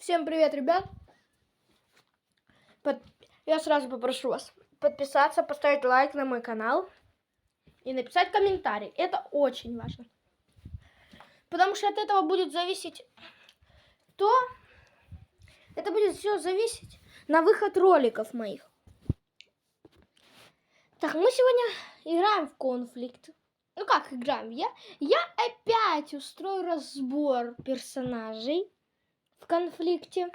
Всем привет, ребят! Я сразу попрошу вас подписаться, поставить лайк на мой канал и написать комментарий. Это очень важно. Потому что от этого будет зависеть это будет все зависеть на выход роликов моих. Так, мы сегодня играем в конфликт. Ну как играем? Я опять устрою разбор персонажей в конфликте.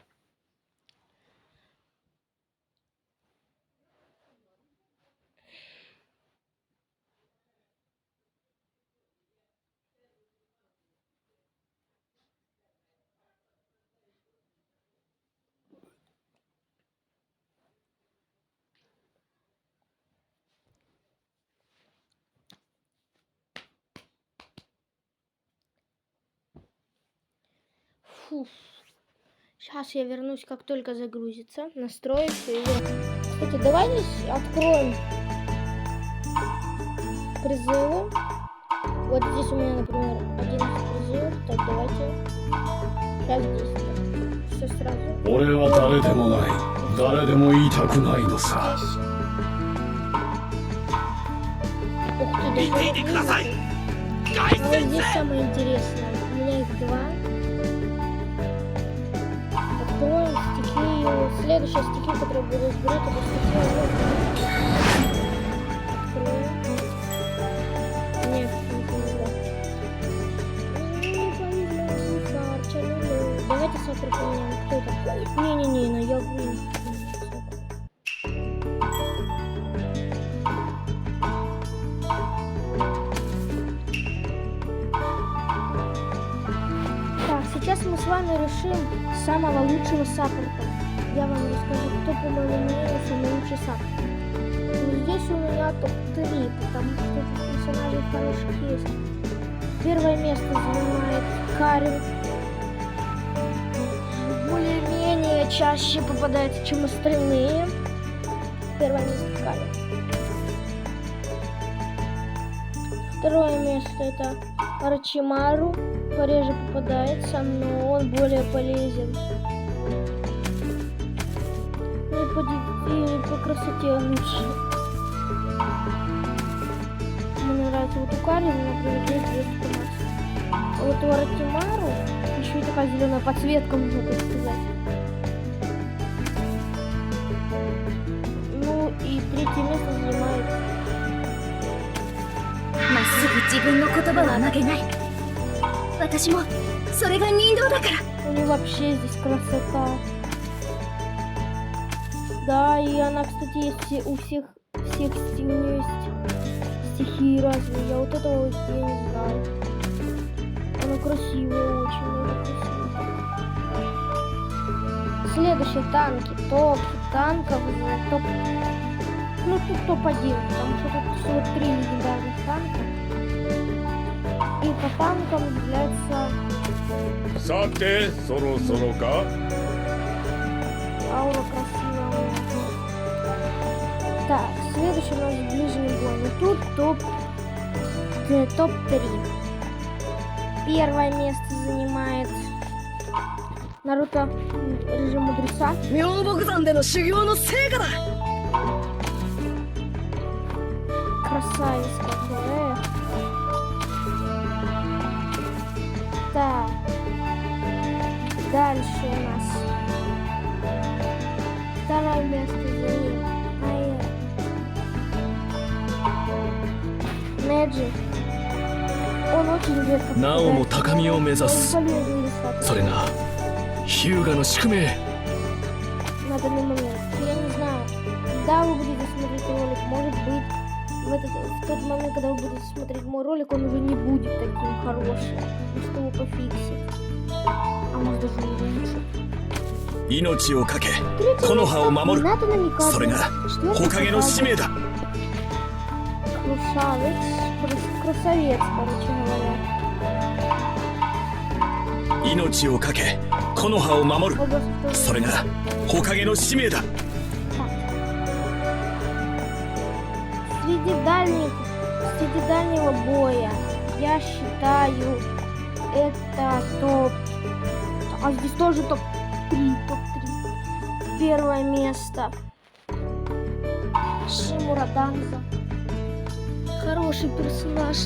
Фу. Сейчас я вернусь, как только загрузится. Настрою все. Кстати, давайте откроем призывы. Вот здесь у меня, например, 11 призывов. Так, давайте. Сейчас здесь. Все сразу. Ух ты, а вот здесь самое интересное. У меня их два. Откроем стихию. Следующая стихия, которую буду разбирать, это стихия воздуха. Откроем. Нет, не давайте сахар поменяем. Кто это? Не-не-не, но я вынесу. Сейчас мы с вами решим самого лучшего саппорта. Я вам расскажу, кто, по моему мнению, самый лучший саппорт. Но здесь у меня топ-3, потому что этих персонажей хороших есть. Первое место занимает Карин. Более-менее чаще попадается, чем остальные. Первое место Карин. Второе место это Орочимару. Пореже попадается, но он более полезен. И по красоте лучше. Мне нравится вот у Карина, например, здесь 215. А вот у Орочимару еще и такая зеленая подсветка, можно так сказать. Ну и третье место занимает. У нее вообще здесь красота. Да, и она, кстати, есть у всех у нее есть стихии разные. Я вот этого вот я не знаю. Она красивая, очень красивая. Следующие танки. Топ танков. Топ. Ну тут топ-1, потому что тут всего 3 легендарных танка. И по танкам является... Аура красивая. Так, следующий у нас ближний бой. Но тут топ-3. Первое место занимает Наруто режим мудреца. Красавец какой. Так. Дальше у нас второе место занимает Неджи. Он очень редко на данный момент. Я не знаю, когда вы будете смотреть ролик, может быть, в тот момент, когда вы будете смотреть мой ролик, он уже не будет таким хорошим. Что его пофиксить. А может даже лучше. Красавец, короче говоря. Среди дальнего боя я считаю это топ. А здесь тоже топ. топ-3. Первое место. Шимура Данзо. Хороший персонаж.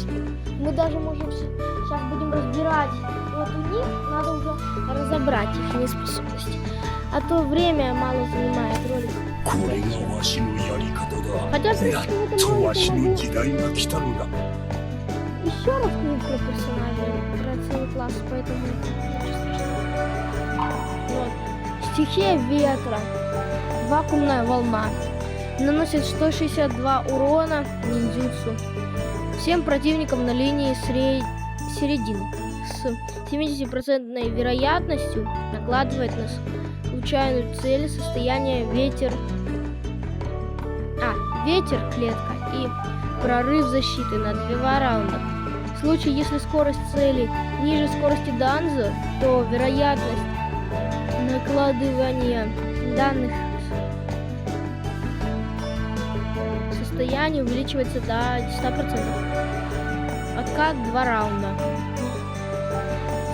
Мы даже можем сейчас будем разбирать. Вот у них надо уже разобрать их неспособности. А то время мало занимает ролик. Хотя в принципе, в этом ролике могу еще рассказать про персонажей, про целый класс, поэтому вот. Стихия ветра. Вакуумная волна. Наносит 162 урона ниндзюцу всем противникам на линии середины. С 70% вероятностью накладывает на случайную цель состояние ветер клетка и прорыв защиты на 2 раунда. В случае, если скорость цели ниже скорости Данзо, то вероятность накладывания данных состояний увеличивается до 100%. Откат 2 раунда.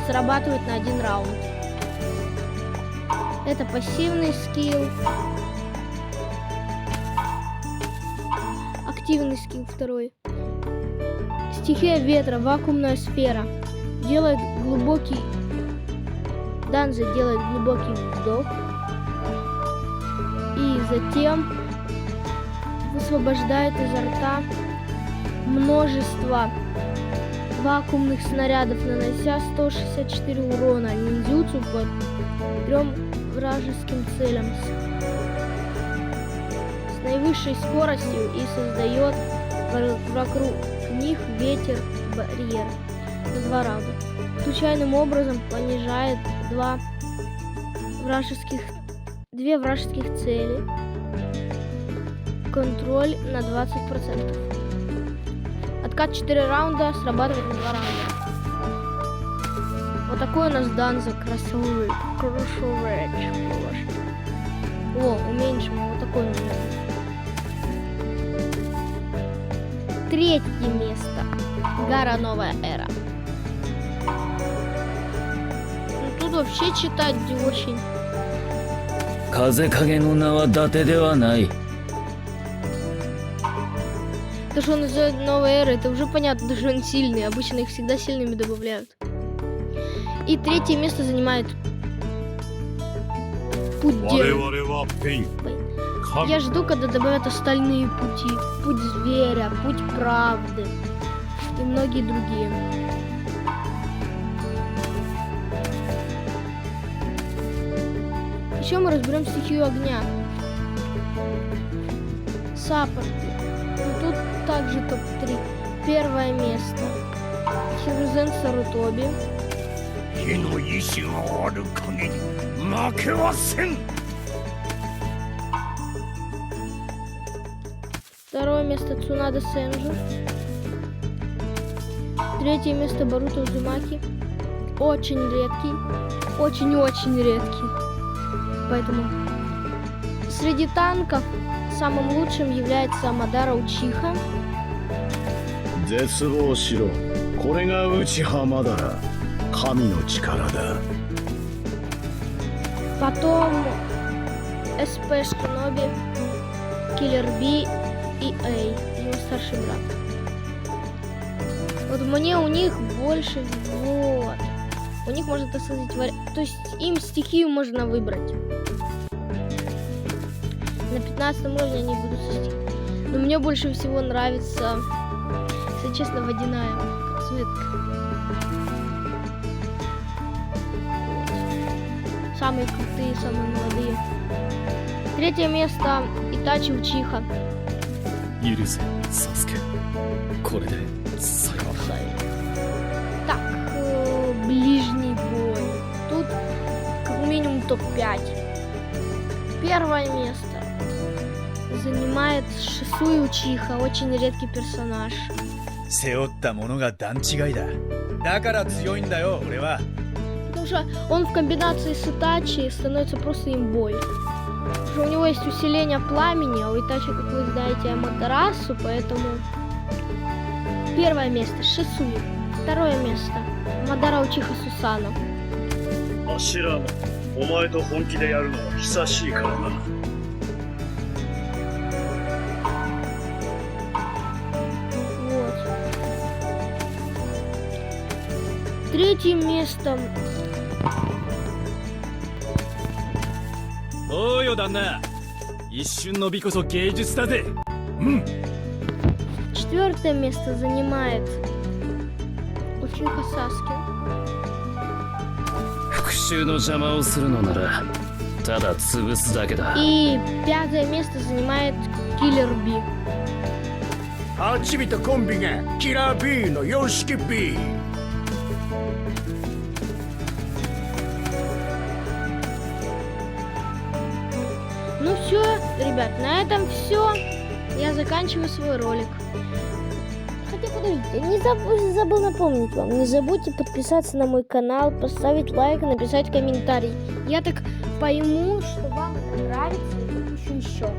Срабатывает на 1 раунд. Это пассивный скилл. Активный скилл второй. Стихия ветра, вакуумная сфера. Данзо делает глубокий вдох. И затем высвобождает изо рта множество вакуумных снарядов, нанося 164 урона ниндзюцу по 3 вражеским целям с наивысшей скоростью и создает вокруг них ветер-барьер на 2 раунда. Случайным образом понижает 2 вражеских цели. Контроль на 20%. Откат 4 раунда, срабатывает на 2 раунда. Вот такой у нас Данзо красавый. О, уменьшим, вот такой у меня. 3-е место. Гара новая эра. Ну, тут вообще читать очень. То, что он называет новой эры, это уже понятно, что он сильный. Обычно их всегда сильными добавляют. И 3-е место занимает путь демона. Я жду, когда добавят остальные пути. Путь зверя, путь правды и многие другие. Еще мы разберем стихию огня. Саппорты. Тут также топ-3. 1-е место. Хирузен Сарутоби. 2-е место Цунада Сенджу. 3-е место Боруто Узумаки. Очень редкий. Очень-очень редкий. Поэтому среди танков самым лучшим является Мадара Учиха. Потом СП Шиноби, Киллер Би и Эй, его старший брат. Вот мне у них больше, вот. У них можно, так сказать, то есть им стихию можно выбрать. На 15-м уровне они будут со стихией. Но мне больше всего нравится, если честно, водяная подсветка. Вот. Самые крутые, самые молодые. 3-е место Итачи Учиха. Так, ближний бой. Тут как минимум топ-5. 1-е место занимает Шисуи Учиха, очень редкий персонаж. Потому что он в комбинации с Итачи становится просто имбой. Потому что у него есть усиление пламени, а у Итачи, как вы знаете, Аматерасу, поэтому 1-е место Шисуи. 2-е место Мадара Учиха Сусано. お前と本気でやるのは久しいからな。Вот. Третьим местом. おうよ旦那、一瞬の美こそ芸術だぜ。Четвертое место занимает Учиха Саски. 復讐の邪魔をするのならただ潰すだけだ。 И пятое место занимает Киллер Би. あっちびたコンビがキラー B のヨシキ B。 Ну все, ребят, на этом все. Я заканчиваю свой ролик. Хотя подождите, забыл напомнить вам. Не забудьте подписаться на мой канал, поставить лайк, написать комментарий. Я так пойму, что вам это нравится, и запущу еще.